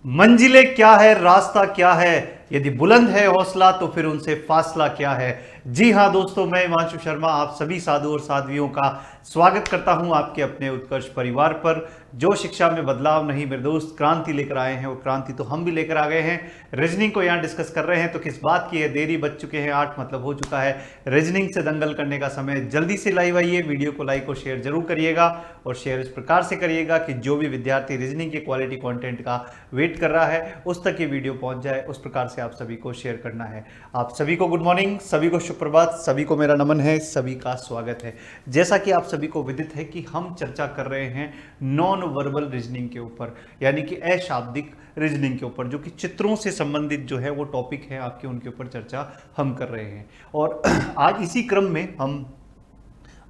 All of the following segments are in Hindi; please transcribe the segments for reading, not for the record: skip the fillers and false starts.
मंजिलें क्या है, रास्ता क्या है, यदि बुलंद है हौसला तो फिर उनसे फासला क्या है। जी हां दोस्तों, मैं हिमांशु शर्मा आप सभी साधु और साध्वियों का स्वागत करता हूं आपके अपने उत्कर्ष परिवार पर, जो शिक्षा में बदलाव नहीं मेरे दोस्त क्रांति लेकर आए हैं। और क्रांति तो हम भी लेकर आ गए हैं। रीजनिंग को यहां डिस्कस कर रहे हैं तो किस बात की है देरी, बज चुके हैं 8, मतलब हो चुका है रीजनिंग से दंगल करने का समय। जल्दी से लाइव आइए, वीडियो को लाइक और शेयर जरूर करिएगा। और शेयर इस प्रकार से करिएगा कि जो भी विद्यार्थी रीजनिंग के क्वालिटी कंटेंट का वेट कर रहा है उस तक ये वीडियो पहुंच जाए। उस प्रकार से आप सभी को शेयर करना है। आप सभी को गुड मॉर्निंग, सभी को सुप्रभात, सभी को मेरा नमन है, सभी का स्वागत है। जैसा कि आप सभी को विदित है कि हम चर्चा कर रहे हैं नॉन वर्बल रीजनिंग के ऊपर, यानी कि अशाब्दिक रीजनिंग के ऊपर, जो कि चित्रों से संबंधित जो है वो टॉपिक है आपके, उनके ऊपर चर्चा हम कर रहे हैं। और आज इसी क्रम में हम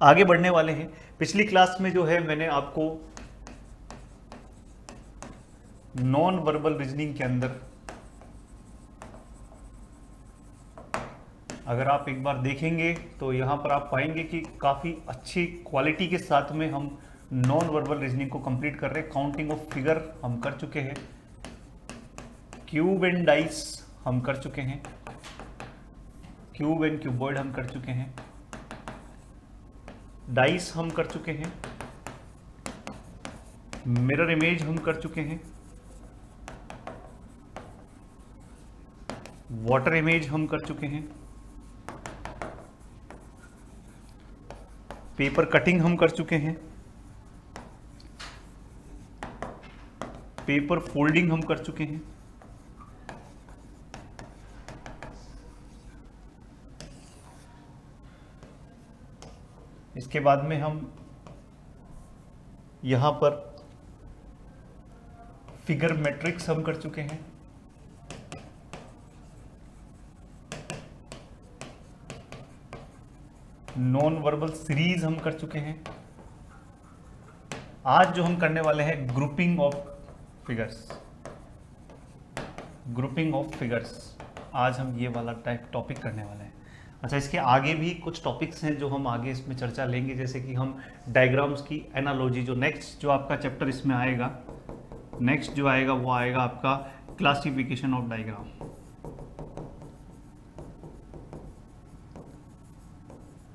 आगे बढ़ने वाले हैं। पिछली क्लास में जो है मैंने आपको नॉन वर्बल रीजनिंग के अंदर, अगर आप एक बार देखेंगे तो यहां पर आप पाएंगे कि काफ़ी अच्छी क्वालिटी के साथ में हम नॉन वर्बल रीजनिंग को कंप्लीट कर रहे हैं। काउंटिंग ऑफ फिगर हम कर चुके हैं, क्यूब एंड डाइस हम कर चुके हैं, क्यूब एंड क्यूबॉइड हम कर चुके हैं, डाइस हम कर चुके हैं, मिरर इमेज हम कर चुके हैं, वाटर इमेज हम कर चुके हैं, पेपर कटिंग हम कर चुके हैं, पेपर फोल्डिंग हम कर चुके हैं, इसके बाद में हम यहां पर फिगर मैट्रिक्स हम कर चुके हैं, नॉन वर्बल सीरीज हम कर चुके हैं। आज जो हम करने वाले हैं grouping of figures, grouping of figures, आज हम ये वाला टाइप टॉपिक करने वाले हैं। अच्छा, इसके आगे भी कुछ टॉपिक्स हैं जो हम आगे इसमें चर्चा लेंगे, जैसे कि हम डायग्राम्स की एनालॉजी, जो नेक्स्ट जो आपका चैप्टर इसमें आएगा, नेक्स्ट जो आएगा वो आएगा आपका classification of diagram.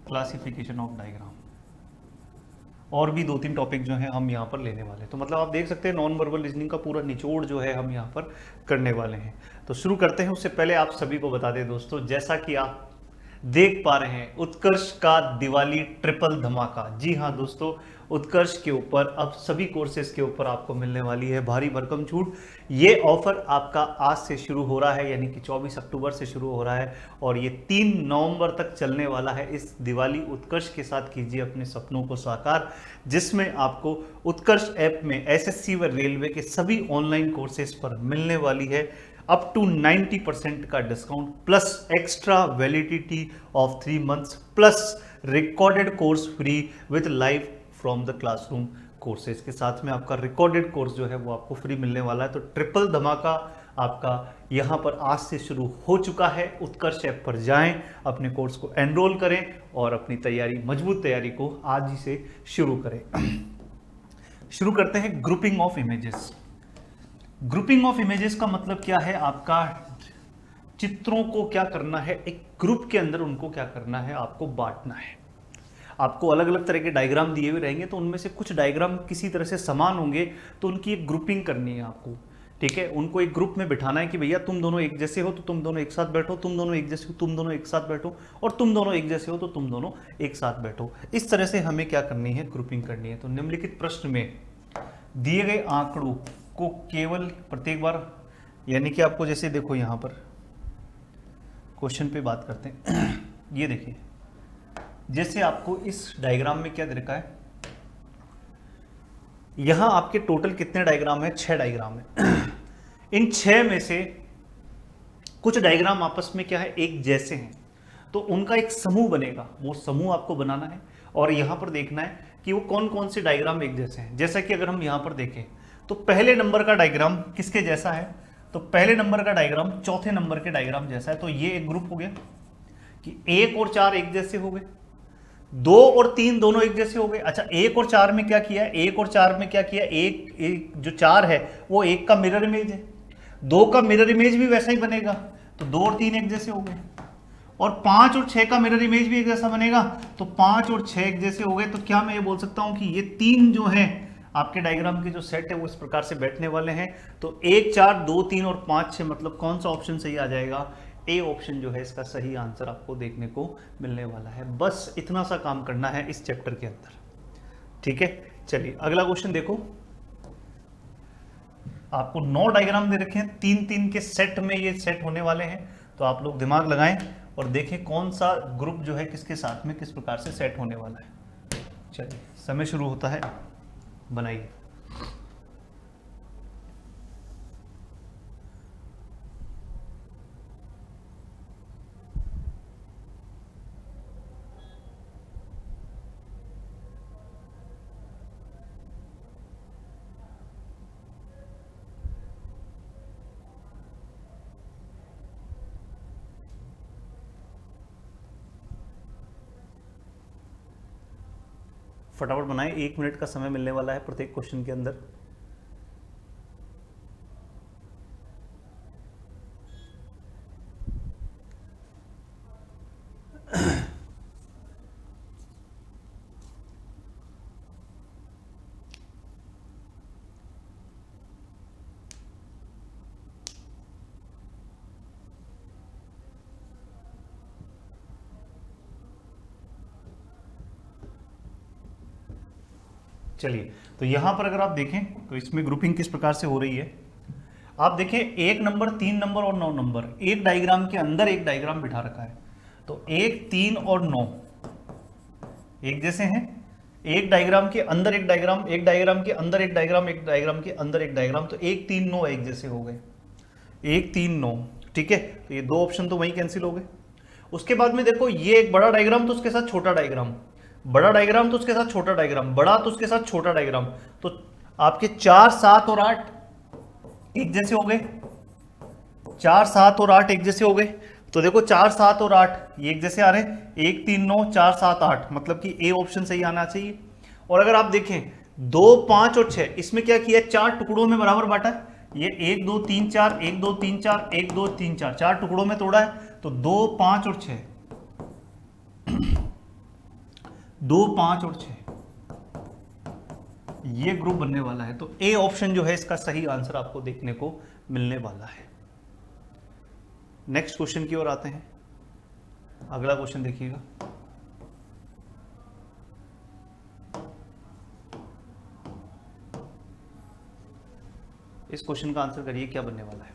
Classification of diagram और भी 2-3 टॉपिक जो है हम यहाँ पर लेने वाले हैं। तो मतलब आप देख सकते हैं नॉन वर्बल रीजनिंग का पूरा निचोड़ जो है हम यहाँ पर करने वाले हैं। तो शुरू करते हैं। उससे पहले आप सभी को बता दें दोस्तों, जैसा कि आप देख पा रहे हैं उत्कर्ष का दिवाली ट्रिपल धमाका। जी हाँ दोस्तों, उत्कर्ष के ऊपर अब सभी कोर्सेज के ऊपर आपको मिलने वाली है भारी भरकम छूट। ये ऑफर आपका आज से शुरू हो रहा है, यानी कि 24 अक्टूबर से शुरू हो रहा है और ये 3 नवंबर तक चलने वाला है। इस दिवाली उत्कर्ष के साथ कीजिए अपने सपनों को साकार, जिसमें आपको उत्कर्ष ऐप में एसएससी व रेलवे के सभी ऑनलाइन कोर्सेज पर मिलने वाली है अप टू 90% का discount, plus extra validity of 3 months, plus recorded course free with live from the classroom courses के साथ में आपका रिकॉर्डेड कोर्स जो है वो आपको फ्री मिलने वाला है। तो ट्रिपल धमाका आपका यहाँ पर आज से शुरू हो चुका है। उत्कर्ष ऐप पर जाएं, अपने कोर्स को एनरोल करें और अपनी तैयारी, मजबूत तैयारी को आज ही से शुरू करें। शुरू करते हैं grouping of images. Grouping of images का मतलब क्या है, आपका चित्रों को क्या करना है, एक ग्रुप के अंदर उनको क्या करना है, आपको बांटना है। आपको अलग अलग तरह के डायग्राम दिए हुए रहेंगे, तो उनमें से कुछ डायग्राम किसी तरह से समान होंगे, तो उनकी एक ग्रुपिंग करनी है आपको। ठीक है, उनको एक ग्रुप में बिठाना है कि भैया तुम दोनों एक जैसे हो तो तुम दोनों एक साथ बैठो, तुम दोनों एक जैसे हो तुम दोनों एक साथ बैठो, और तुम दोनों एक जैसे हो तो तुम दोनों एक साथ बैठो। इस तरह से हमें क्या करनी है, ग्रुपिंग करनी है। तो निम्नलिखित प्रश्न में दिए गए आंकड़ों को केवल प्रत्येक बार, यानी कि आपको जैसे देखो यहां पर क्वेश्चन पे बात करते हैं। ये देखिए, जैसे आपको इस डायग्राम में क्या दे रखा है, यहां आपके टोटल कितने डायग्राम है, 6 डायग्राम है। इन 6 में से कुछ डायग्राम आपस में क्या है, एक जैसे हैं, तो उनका एक समूह बनेगा। वो समूह आपको बनाना है और यहां पर देखना है कि वो कौन कौन से डायग्राम एक जैसे हैं। जैसा कि अगर हम यहां पर देखें तो पहले नंबर का डायग्राम किसके जैसा है, तो पहले नंबर का डायग्राम चौथे नंबर के डायग्राम जैसा है। तो ये एक ग्रुप हो गया कि 1 और 4 एक जैसे हो गए, 2 और 3 दोनों एक जैसे हो गए। अच्छा, 1 और 4 में क्या किया है, 1 और 4 में क्या किया, एक जो 4 है वो 1 का मिरर इमेज है, 2 का मिरर इमेज भी वैसा ही बनेगा, तो 2 और 3 एक जैसे हो गए, और 5 और 6 का मिरर इमेज भी एक जैसा बनेगा, तो 5 और 6 एक जैसे हो गए। तो क्या मैं ये बोल सकता हूं कि ये 3 जो है आपके डायग्राम के जो सेट है वो इस प्रकार से बैठने वाले हैं। तो 1 4 2 3 और 5 6 मतलब कौन सा ऑप्शन सही आ जाएगा? ए ऑप्शन जो है इसका सही आंसर आपको देखने को मिलने वाला है। बस इतना सा काम करना है इस चैप्टर के अंदर, ठीक है। चलिए अगला क्वेश्चन देखो, आपको 9 डायग्राम दे रखे हैं, 3-3 के सेट में ये सेट होने वाले हैं। तो आप लोग दिमाग लगाएं और देखें कौन सा ग्रुप जो है किसके साथ में किस प्रकार से सेट होने वाला है। चलिए समय शुरू होता है, बनाइए। फटाफट बनाएं, 1 मिनट का समय मिलने वाला है प्रत्येक क्वेश्चन के अंदर। चलिए तो यहां पर अगर आप देखें तो इसमें ग्रुपिंग किस प्रकार से हो रही है। आप देखें 1 नंबर, 3 नंबर और 9 नंबर एक डायग्राम के अंदर एक डायग्राम बिठा रखा है। तो 1 3 और 9 एक जैसे हैं, एक डायग्राम के अंदर एक डायग्राम, एक डायग्राम के अंदर एक डायग्राम, एक डायग्राम के अंदर एक डायग्राम, तो 1 3 9 एक जैसे हो गए, 1 3 9, ठीक है। तो ये 2 ऑप्शन तो वहीं कैंसिल हो गए। उसके बाद में देखो ये एक बड़ा डायग्राम तो उसके साथ छोटा डायग्राम, बड़ा डायग्राम तो उसके साथ छोटा डायग्राम, बड़ा तो उसके साथ छोटा डायग्राम, तो आपके 4 7 और 8 एक जैसे हो गए, 4 7 और 8 एक जैसे हो गए। तो देखो 4 7 और 8 ये एक जैसे आ रहे हैं, 1 3 9 4 7 8, मतलब कि ए ऑप्शन सही आना चाहिए। और अगर आप देखें 2 5 और 6 इसमें क्या किया, 4 टुकड़ों में बराबर बांटा है। ये 1 2 3 4 1 2 3 4 1 2 3 4 4 टुकड़ों में तोड़ा है। तो 2 5 और 6 2 5 और 6 ये ग्रुप बनने वाला है। तो ए ऑप्शन जो है इसका सही आंसर आपको देखने को मिलने वाला है। नेक्स्ट क्वेश्चन की ओर आते हैं। अगला क्वेश्चन देखिएगा, इस क्वेश्चन का आंसर करिए क्या बनने वाला है।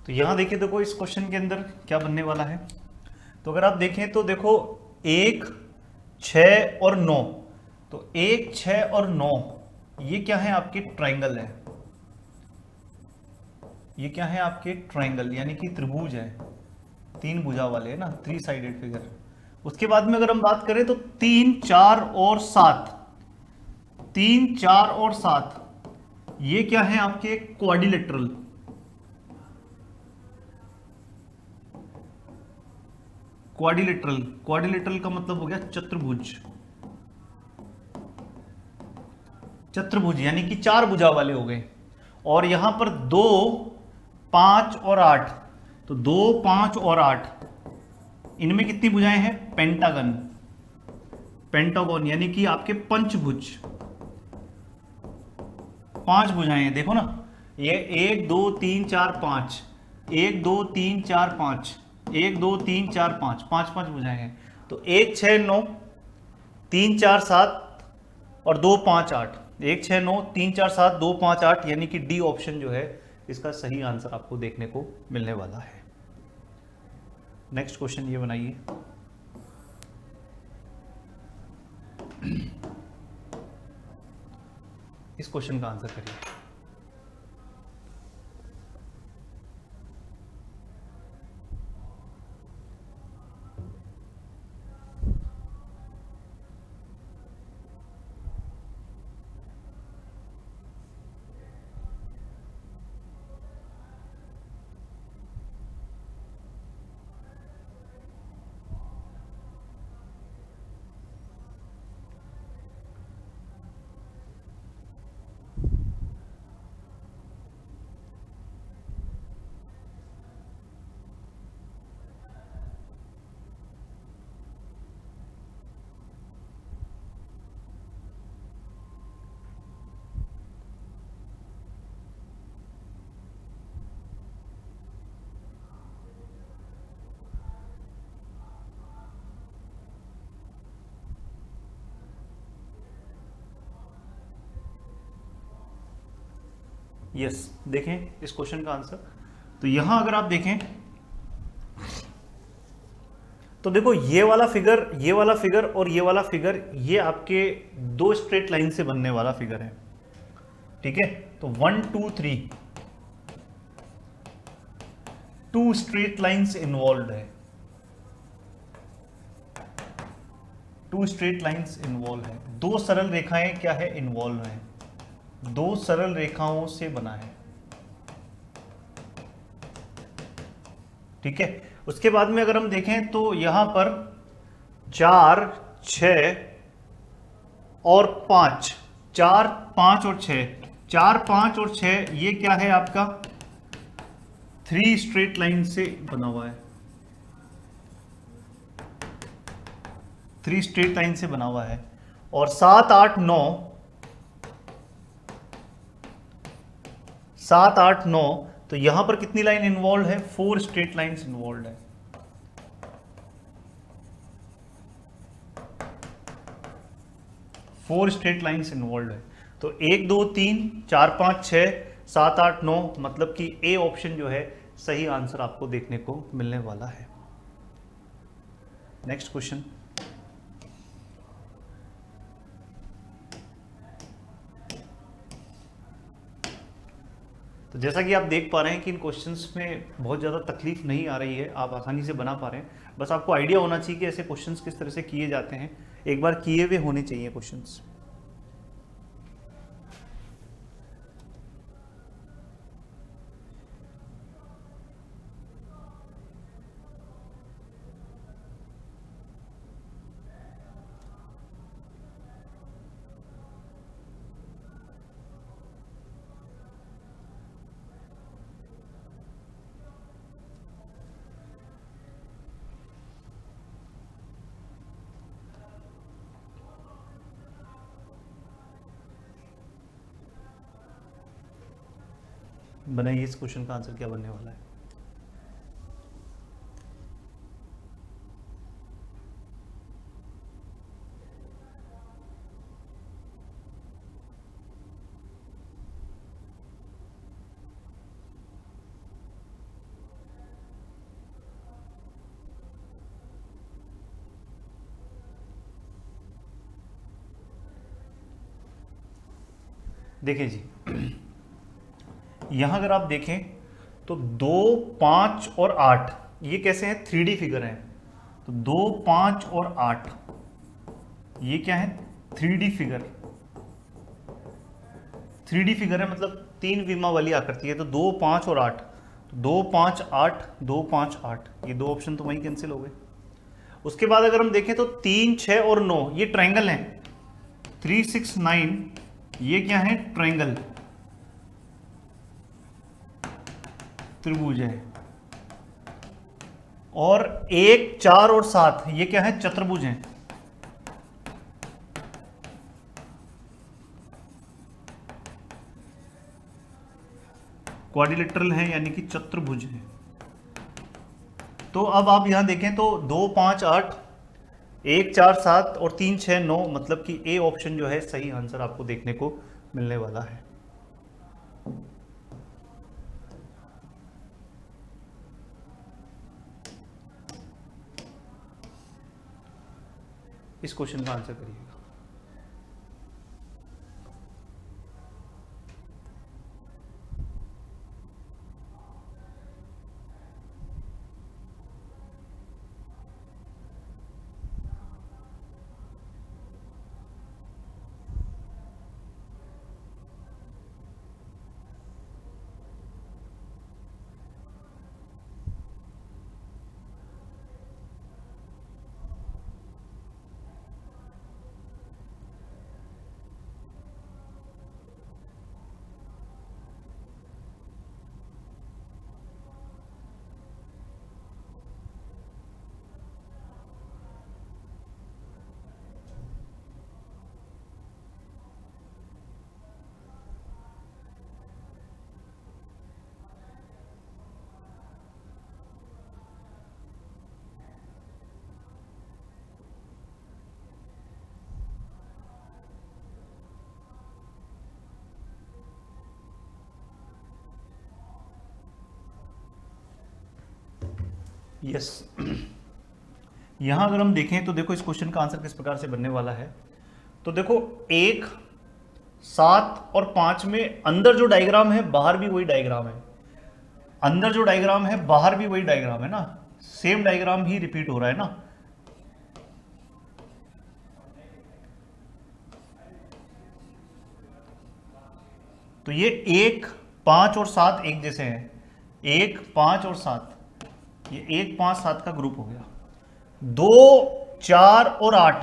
तो यहां देखिए, देखो इस क्वेश्चन के अंदर क्या बनने वाला है। तो अगर आप देखें तो देखो 1 6 और 9, तो 1 6 और 9 ये क्या है, आपके ट्राइंगल है। ये क्या है, आपके ट्राइंगल यानी कि त्रिभुज है, 3 भुजा वाले है ना, 3 साइडेड फिगर। उसके बाद में अगर हम बात करें तो 3 4 और 7, 3 4 और 7 ये क्या है, आपके क्वाड्रिलेटरल। क्वाड्रिलेटरल, क्वाड्रिलेटरल का मतलब हो गया चतुर्भुज। चतुर्भुज यानी कि 4 भुजा वाले हो गए। और यहां पर 2 5 और 8, तो 2 5 और 8 इनमें कितनी भुजाएं हैं, पेंटागन, पेंटागन यानी कि आपके पंचभुज, 5 भुजाएं हैं। देखो ना, ये 1 2 3 4 5, 1 2 3 4 5, 1 2 3 4 5, 5 भुजाएं हैं। तो 1 6 9 3 4 7 और 2 5 8, 1 6 9 3 4 7 2 5 8, यानी कि डी ऑप्शन जो है इसका सही आंसर आपको देखने को मिलने वाला है। नेक्स्ट क्वेश्चन ये बनाइए। इस क्वेश्चन का आंसर करिए। यस, देखें इस क्वेश्चन का आंसर। तो यहां अगर आप देखें तो देखो ये वाला फिगर, ये वाला फिगर और ये वाला फिगर, ये आपके दो स्ट्रेट लाइन से बनने वाला फिगर है। ठीक है, तो 1 2 3 2 स्ट्रेट लाइंस इन्वॉल्व है, 2 स्ट्रेट लाइंस इन्वॉल्व है। दो सरल रेखाएं क्या है, इन्वॉल्व है, दो सरल रेखाओं से बना है। ठीक है, उसके बाद में अगर हम देखें तो यहां पर 4 6 और 5, 4 5 और 6, 4 5 और 6, ये क्या है आपका 3 स्ट्रेट लाइन से बना हुआ है, 3 स्ट्रेट लाइन से बना हुआ है। और 7 8 9, 7 8 9, तो यहां पर कितनी लाइन इन्वॉल्व है, 4 स्ट्रेट लाइंस इन्वॉल्व है। फोर स्ट्रेट लाइंस इन्वॉल्व है। तो 1 2 3 4 5 6 7 8 9, मतलब कि ए ऑप्शन जो है सही आंसर आपको देखने को मिलने वाला है। Next question. तो जैसा कि आप देख पा रहे हैं कि इन क्वेश्चंस में बहुत ज़्यादा तकलीफ नहीं आ रही है, आप आसानी से बना पा रहे हैं। बस आपको आइडिया होना चाहिए कि ऐसे क्वेश्चंस किस तरह से किए जाते हैं, एक बार किए हुए होने चाहिए क्वेश्चंस। बनाइए इस क्वेश्चन का आंसर क्या बनने वाला है। देखिए जी, यहां अगर आप देखें तो 2 5 और 8 ये कैसे हैं, 3D फिगर हैं। तो 2 5 और 8 ये क्या है, 3D फिगर, 3D फिगर है, मतलब तीन विमा वाली आकृति है। तो 2 5 और 8, 2 5 8 2 5 8, ये दो ऑप्शन तो वहीं कैंसिल हो गए। उसके बाद अगर हम देखें तो 3 6 और 9 ये ट्रायंगल हैं, 3 6 9 ये क्या है, ट्रायंगल, त्रिभुज है। और 1 4 और 7 ये क्या है, चतुर्भुज हैं। क्वाड्रिलेटरल है, यानी कि चतुर्भुज है। तो अब आप यहाँ देखें तो 2 5 8 1 4 7 और 3 6 9, मतलब कि ए ऑप्शन जो है सही आंसर आपको देखने को मिलने वाला है। इस क्वेश्चन का आंसर करिएगा। यस। यहां अगर हम देखें तो देखो इस क्वेश्चन का आंसर किस प्रकार से बनने वाला है। तो देखो 1 7 और 5 में अंदर जो डायग्राम है बाहर भी वही डायग्राम है, अंदर जो डायग्राम है बाहर भी वही डायग्राम है ना, सेम डायग्राम ही रिपीट हो रहा है ना। तो ये 1 5 और 7 एक जैसे हैं, 1 5 और 7, ये 1 5 7 का ग्रुप हो गया। 2 4 और 8,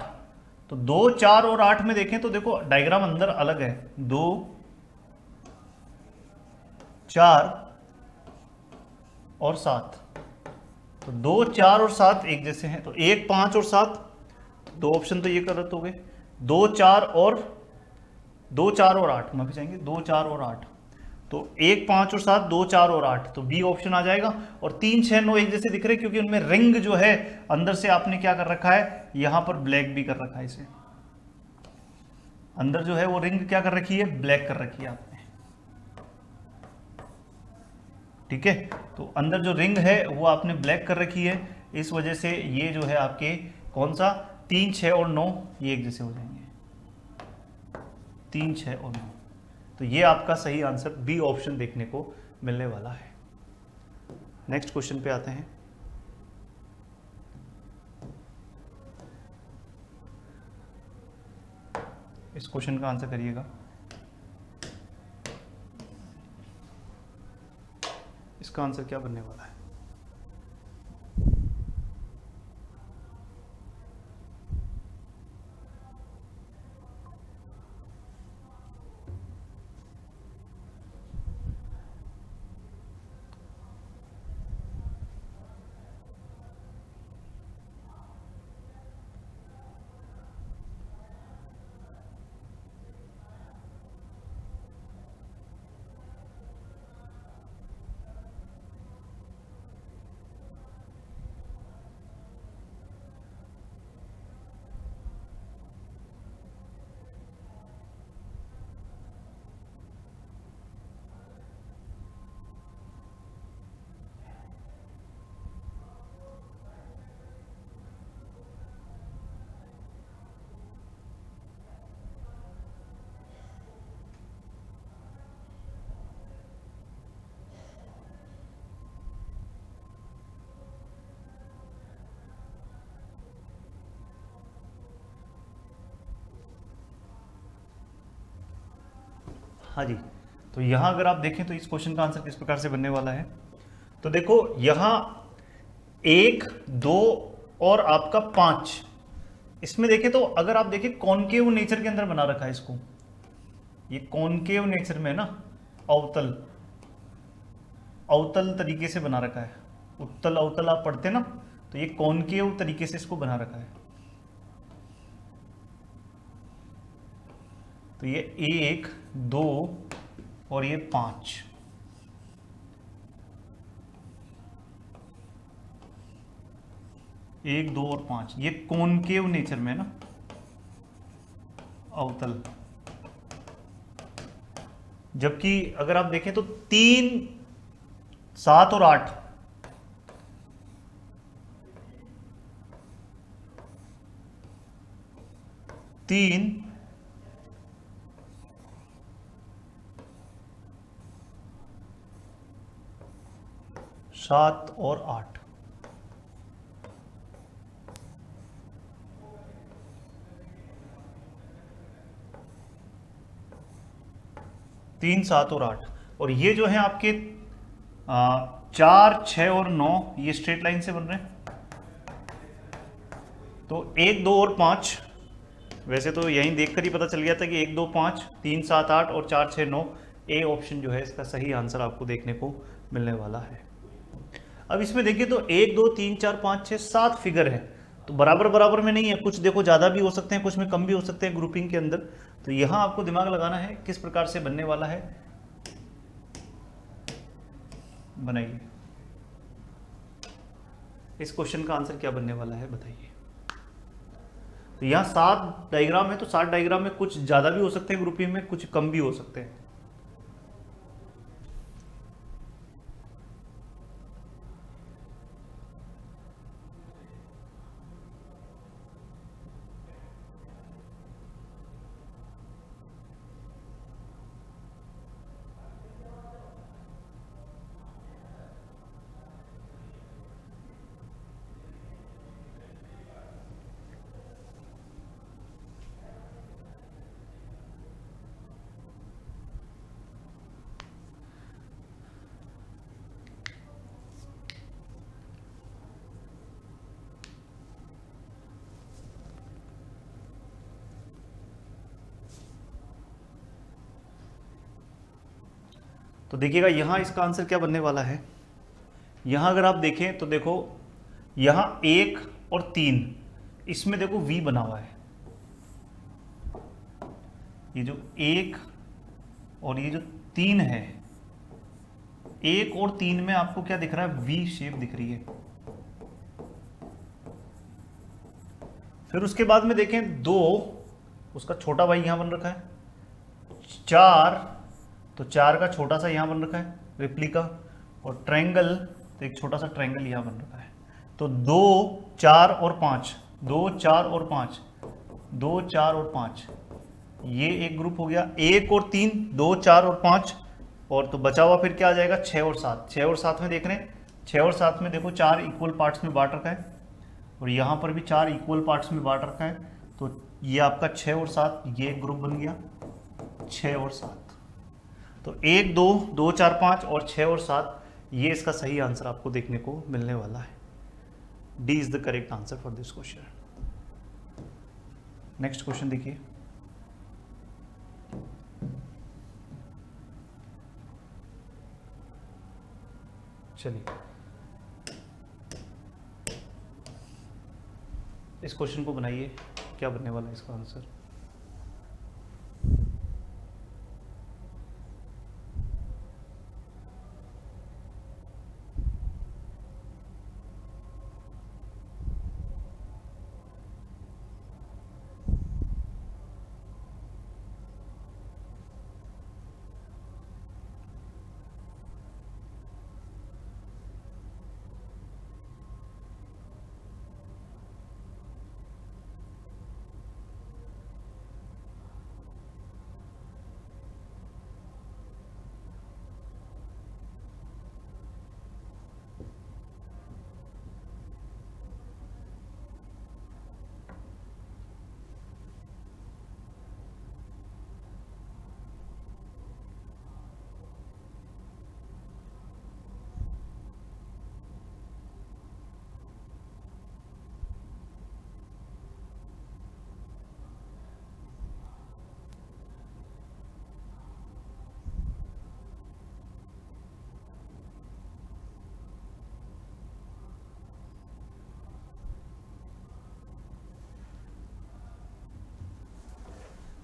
तो 2 4 और 8 में देखें तो देखो डायग्राम अंदर अलग है, 2 4 और 7, तो 2 4 और 7 एक जैसे हैं, तो 1 5 और 7, दो ऑप्शन तो ये गलत हो गए। 2 4 और 8 माफी चाहेंगे, 2 4 और 8, तो 1 5 और 7, 2 4 और 8, तो बी ऑप्शन आ जाएगा। और 3 6 9 एक जैसे दिख रहे क्योंकि उनमें रिंग जो है अंदर से आपने क्या कर रखा है, यहां पर ब्लैक भी कर रखा है, इसे अंदर जो है वो रिंग क्या कर रखी है, ब्लैक कर रखी है आपने, ठीक है। तो अंदर जो रिंग है वो आपने ब्लैक कर रखी है, इस वजह से ये जो है आपके कौन सा 3 6 और 9 ये एक जैसे हो जाएंगे, 3 6 और 9, तो ये आपका सही आंसर बी ऑप्शन देखने को मिलने वाला है। नेक्स्ट क्वेश्चन पे आते हैं। इस क्वेश्चन का आंसर करिएगा। इसका आंसर क्या बनने वाला है? हाँ जी, तो यहाँ अगर आप देखें तो इस क्वेश्चन का आंसर किस प्रकार से बनने वाला है। तो देखो यहाँ 1 2 और आपका 5, इसमें देखें तो अगर आप देखें कॉनकेव नेचर के अंदर बना रखा है इसको, ये कॉनकेव नेचर में है ना, अवतल अवतल तरीके से बना रखा है, उत्तल अवतल आप पढ़ते ना, तो ये कॉनकेव तरीके से इसको बना रखा है। तो ये 1 2 और ये 5, 1, 2 और 5 ये कॉनकेव नेचर में है ना, अवतल। जबकि अगर आप देखें तो 3, 7 और 8 3, 7 और 8 3, 7 और 8 और ये जो है आपके 4, 6 और 9 ये स्ट्रेट लाइन से बन रहे हैं। तो 1, 2 और 5 वैसे तो यहीं देखकर ही पता चल गया था कि 1, 2, 5, 3, 7, 8 और 4, 6, 9 ए ऑप्शन जो है इसका सही आंसर आपको देखने को मिलने वाला है। अब इसमें देखिए तो 1, 2, 3, 4, 5, 6, 7 फिगर है, तो बराबर बराबर में नहीं है, कुछ देखो ज़्यादा भी हो सकते हैं, कुछ में कम भी हो सकते हैं ग्रुपिंग के अंदर। तो यहाँ आपको दिमाग लगाना है किस प्रकार से बनने वाला है, बनाइए। इस क्वेश्चन का आंसर क्या बनने वाला है बताइए। तो यहाँ 7 डायग्राम है, तो 7 डायग्राम में कुछ ज़्यादा भी हो सकते हैं ग्रुपिंग में, कुछ कम भी हो सकते हैं। तो देखिएगा यहाँ इसका आंसर क्या बनने वाला है। यहाँ अगर आप देखें तो देखो यहाँ 1 और 3 इसमें देखो V बना हुआ है, ये जो 1 और ये जो 3 है, 1 और 3 में आपको क्या दिख रहा है, V शेप दिख रही है। फिर उसके बाद में देखें 2, उसका छोटा भाई यहाँ बन रखा है, 4 तो 4 का छोटा सा यहाँ बन रखा है रेप्लिका, और ट्रायंगल तो एक छोटा सा ट्रायंगल यहाँ बन रखा है। तो 2, 4 और 5, 2, 4 और 5, 2, 4 और 5 ये एक ग्रुप हो गया। 1 और 3, 2, 4 और 5, और तो बचा हुआ फिर क्या आ जाएगा 6 और 7। 6 और 7 में देख रहे हैं, 6 और 7 में देखो 4 इक्वल पार्ट्स में बांट रखा है, और यहाँ पर भी 4 इक्वल पार्ट्स में बांट रखा है। तो ये आपका 6 और 7 ये एक ग्रुप बन गया, 6 और 7। तो 1, 2, 2, 4, 5 और 6 और 7 ये इसका सही आंसर आपको देखने को मिलने वाला है। D is the correct answer for this question. Next question देखिए। चलिए इस क्वेश्चन को बनाइए, क्या बनने वाला है इसका आंसर।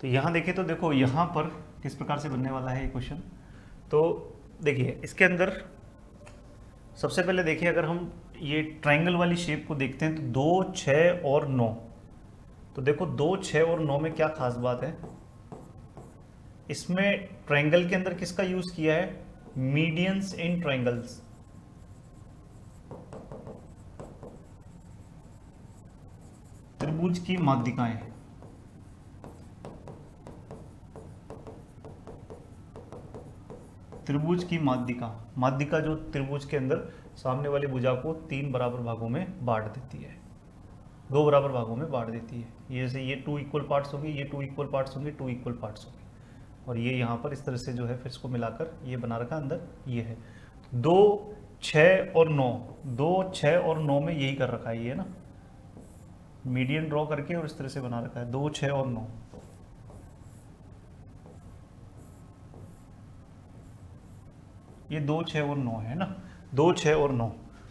तो यहाँ देखें तो देखो यहाँ पर किस प्रकार से बनने वाला है ये क्वेश्चन। तो देखिए इसके अंदर सबसे पहले देखिए, अगर हम ये ट्रायंगल वाली शेप को देखते हैं तो 2, 6 और 9। तो देखो 2, 6 और 9 में क्या खास बात है, इसमें ट्रायंगल के अंदर किसका यूज किया है, मीडियंस इन ट्रायंगल्स। त्रिभुज की माध्यिकाएं, त्रिभुज की माध्यिका, माध्यिका जो त्रिभुज के अंदर सामने वाली भुजा को 3 बराबर भागों में बांट देती है, 2 बराबर भागों में बांट देती है। ये जैसे ये 2 इक्वल पार्ट्स होंगे, ये 2 इक्वल पार्ट्स होंगे, 2 इक्वल पार्ट्स होंगे, और ये यहाँ पर इस तरह से जो है फिर इसको मिलाकर ये बना रखा अंदर ये है। 2, 6 और 9, 2, 6 और 9 में यही कर रखा है ये ना, मीडियन ड्रॉ करके और इस तरह से बना रखा है 2, 6 और 9। ये 2, 6 और 9 है ना, 2, 6 और 9।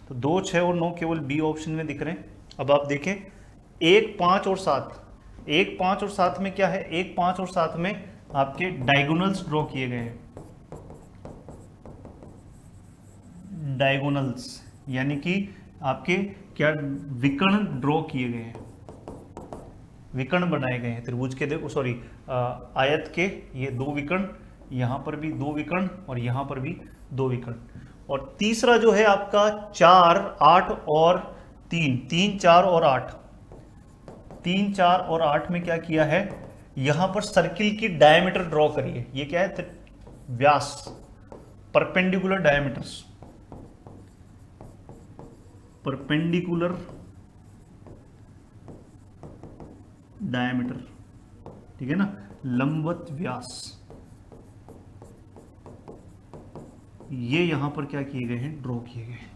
तो 2, 6 और 9 केवल बी ऑप्शन में दिख रहे हैं। अब आप देखें 1, 5 और 7, 1, 5 और 7 में क्या है, 1, 5 और 7 में आपके डायगोनल्स ड्रॉ किए गए हैं। डायगोनल्स यानी कि आपके क्या विकर्ण ड्रॉ किए गए हैं, विकर्ण बनाए गए हैं त्रिभुज के, देखो सॉरी आयत के ये 2 विकर्ण, यहां पर भी 2 विकर्ण और यहां पर भी 2 विकर्ण। और तीसरा जो है आपका 4, 8 और 3, 3, 4 और 8, 3, 4 और 8 में क्या किया है, यहां पर सर्किल की डायमीटर ड्रॉ करिए। ये क्या है, व्यास, परपेंडिकुलर डायमीटर्स, परपेंडिकुलर डायमीटर, ठीक है ना, लंबवत व्यास, ये यहां पर क्या किए गए हैं, ड्रॉ किए गए हैं।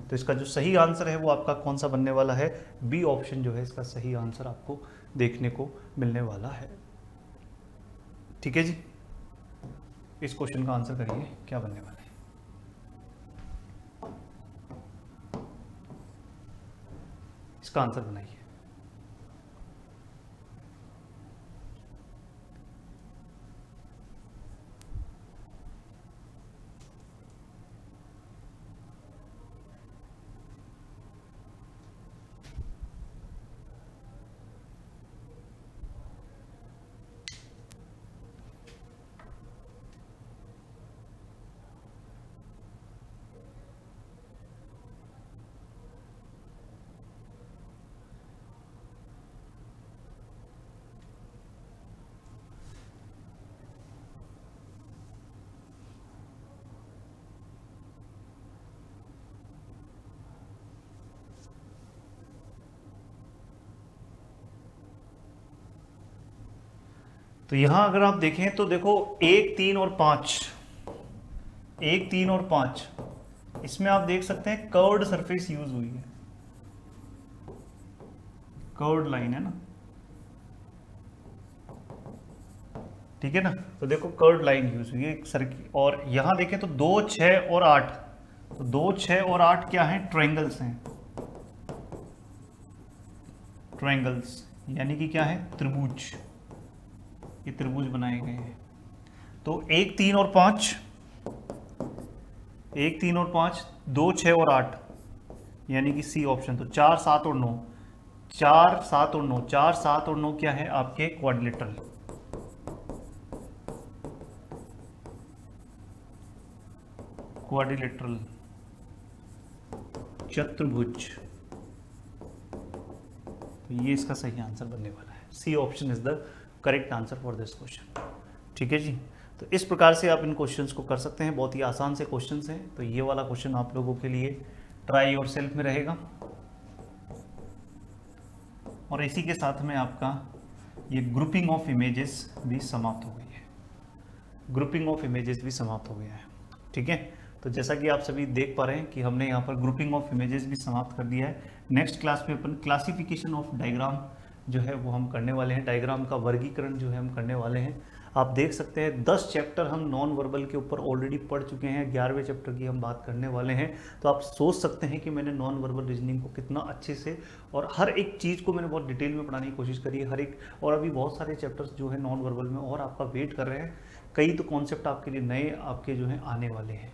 तो इसका जो सही आंसर है वो आपका कौन सा बनने वाला है, बी ऑप्शन जो है इसका सही आंसर आपको देखने को मिलने वाला है। ठीक है जी, इस क्वेश्चन का आंसर करिए क्या बनने वाला है। इसका आंसर बनाइए। तो यहां अगर आप देखें तो देखो 1, 3 और 5, 1, 3 और 5, इसमें आप देख सकते हैं कर्व्ड सरफेस यूज हुई है, कर्व्ड लाइन है ना, ठीक है ना। तो देखो कर्व्ड लाइन यूज हुई है सर्किल। और यहां देखें तो 2, 6 और 8, तो 2, 6 और 8 क्या है, ट्रायंगल्स हैं, ट्रायंगल्स यानी कि क्या है, त्रिभुज, ये त्रिभुज बनाए गए हैं। तो 1, 3 और 5, 1, 3 और 5, 2, 6 और 8 यानी कि सी ऑप्शन। तो 4, 7 और 9, 4, 7 और 9, 4, 7 और 9 क्या है आपके, क्वाड्रिलेटरल, क्वाड्रिलेटरल चतुर्भुज। तो ये इसका सही आंसर बनने वाला है, C option is the correct answer for this question. ठीक है जी, तो इस प्रकार से आप इन क्वेश्चंस को कर सकते हैं, बहुत ही आसान से क्वेश्चंस हैं। तो ये वाला क्वेश्चन आप लोगों के लिए ट्राई योर सेल्फ में रहेगा, और इसी के साथ में आपका ये ग्रुपिंग ऑफ इमेजेस भी समाप्त हो गई है, ग्रुपिंग ऑफ इमेजेस भी समाप्त हो गया है। ठीक है, तो जैसा कि आप सभी देख पा रहे हैं कि हमने यहाँ पर ग्रुपिंग ऑफ इमेजेस भी समाप्त कर दिया है। नेक्स्ट क्लास में अपन क्लासिफिकेशन ऑफ डायग्राम जो है वो हम करने वाले हैं, डायग्राम का वर्गीकरण जो है हम करने वाले हैं। आप देख सकते हैं 10 चैप्टर हम नॉन वर्बल के ऊपर ऑलरेडी पढ़ चुके हैं, 11वें चैप्टर की हम बात करने वाले हैं। तो आप सोच सकते हैं कि मैंने नॉन वर्बल रीजनिंग को कितना अच्छे से और हर एक चीज़ को मैंने बहुत डिटेल में पढ़ाने की कोशिश करी है, हर एक। और अभी बहुत सारे चैप्टर्स जो है नॉन वर्बल में और आपका वेट कर रहे हैं, कई तो कॉन्सेप्ट आपके लिए नए आपके जो हैं आने वाले हैं।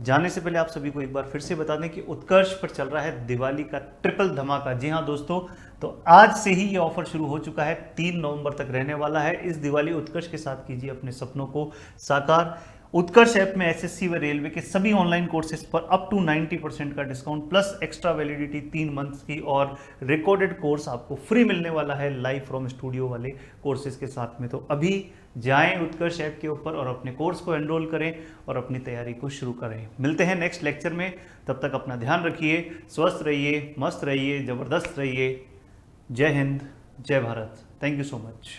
जाने से पहले आप सभी को एक बार फिर से बता दें कि उत्कर्ष पर चल रहा है दिवाली का ट्रिपल धमाका। जी हाँ दोस्तों, तो आज से ही ये ऑफर शुरू हो चुका है, 3 नवंबर तक रहने वाला है। इस दिवाली उत्कर्ष के साथ कीजिए अपने सपनों को साकार। उत्कर्ष ऐप में एसएससी व रेलवे के सभी ऑनलाइन कोर्सेज पर अप टू 90% का discount plus extra validity 3 months की, और रिकॉर्डेड कोर्स आपको फ्री मिलने वाला है लाइव फ्रॉम स्टूडियो वाले कोर्सेज के साथ में। तो अभी जाएं उत्कर्ष ऐप के ऊपर और अपने कोर्स को एनरोल करें और अपनी तैयारी को शुरू करें। मिलते हैं नेक्स्ट लेक्चर में, तब तक अपना ध्यान रखिए, स्वस्थ रहिए, मस्त रहिए, जबरदस्त रहिए। जय हिंद, जय Bharat. Thank you so much.